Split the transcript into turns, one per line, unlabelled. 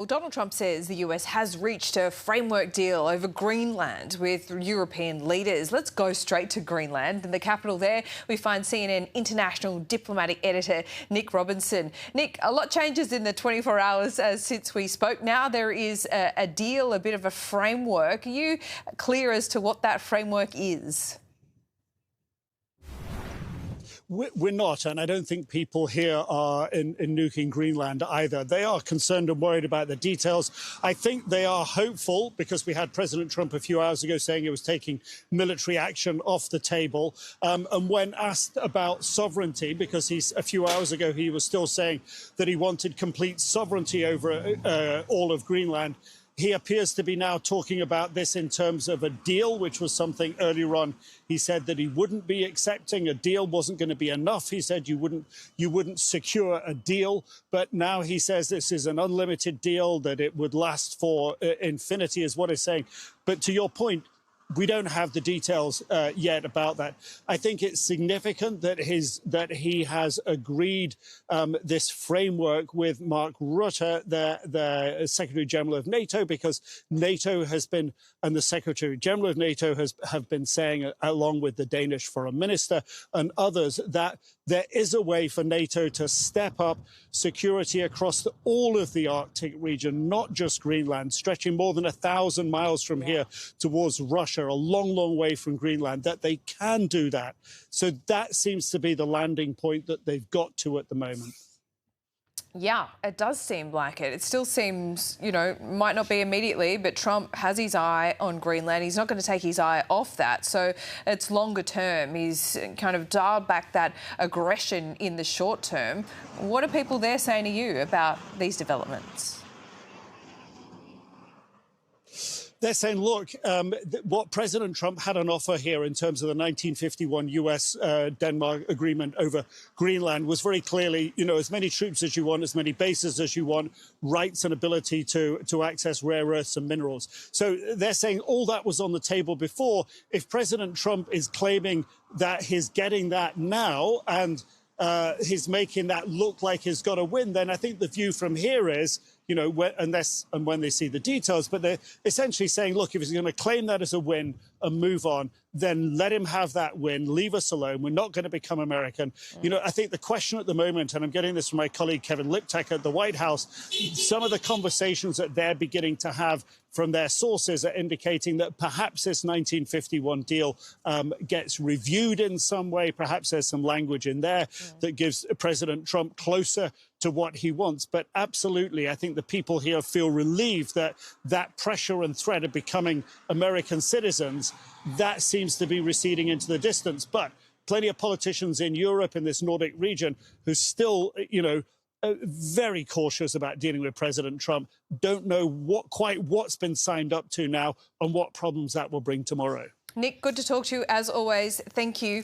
Well, Donald Trump says the US has reached a framework deal over Greenland with European leaders. Let's go straight to Greenland. In the capital there, we find CNN international diplomatic editor Nick Robertson. Nick, a lot changes in the 24 hours since we spoke. Now there is a deal, a bit of a framework. Are you clear as to what that framework is?
We're not, and I don't think people here are in nuking Greenland either. They are concerned and worried about the details. I think they are hopeful because we had President Trump a few hours ago saying he was taking military action off the table. And when asked about sovereignty, because a few hours ago he was still saying that he wanted complete sovereignty over all of Greenland, he appears to be now talking about this in terms of a deal, which was something earlier on he said that he wouldn't be accepting. A deal wasn't going to be enough. He said you wouldn't secure a deal. But now he says this is an unlimited deal, that it would last for infinity is what he's saying. But to your point, we don't have the details yet about that. I think it's significant that he has agreed this framework with Mark Rutte, the Secretary General of NATO, because NATO has been, and the Secretary General of NATO have been saying, along with the Danish Foreign Minister and others, that there is a way for NATO to step up security across all of the Arctic region, not just Greenland, stretching more than 1,000 miles from here towards Russia, a long, long way from Greenland, that they can do that. So that seems to be the landing point that they've got to at the moment.
Yeah, it does seem like it. It still seems, might not be immediately, but Trump has his eye on Greenland. He's not going to take his eye off that. So it's longer term. He's kind of dialed back that aggression in the short term. What are people there saying to you about these developments?
They're saying, look, what President Trump had on offer here in terms of the 1951 US-Denmark agreement over Greenland was very clearly, as many troops as you want, as many bases as you want, rights and ability to access rare earths and minerals. So they're saying all that was on the table before. If President Trump is claiming that he's getting that now and he's making that look like he's got a win, then I think the view from here is, unless and when they see the details, but they're essentially saying, look, if he's going to claim that as a win and move on, then let him have that win, leave us alone. We're not going to become American. I think the question at the moment, and I'm getting this from my colleague Kevin Liptak at the White House, some of the conversations that they're beginning to have from their sources are indicating that perhaps this 1951 deal gets reviewed in some way. Perhaps there's some language in there that gives President Trump closer to what he wants. But absolutely, I think the people here feel relieved that that pressure and threat of becoming American citizens, that seems to be receding into the distance. But plenty of politicians in Europe, in this Nordic region, who still, very cautious about dealing with President Trump, don't know what's been signed up to now and what problems that will bring tomorrow.
Nick, good to talk to you as always. Thank you.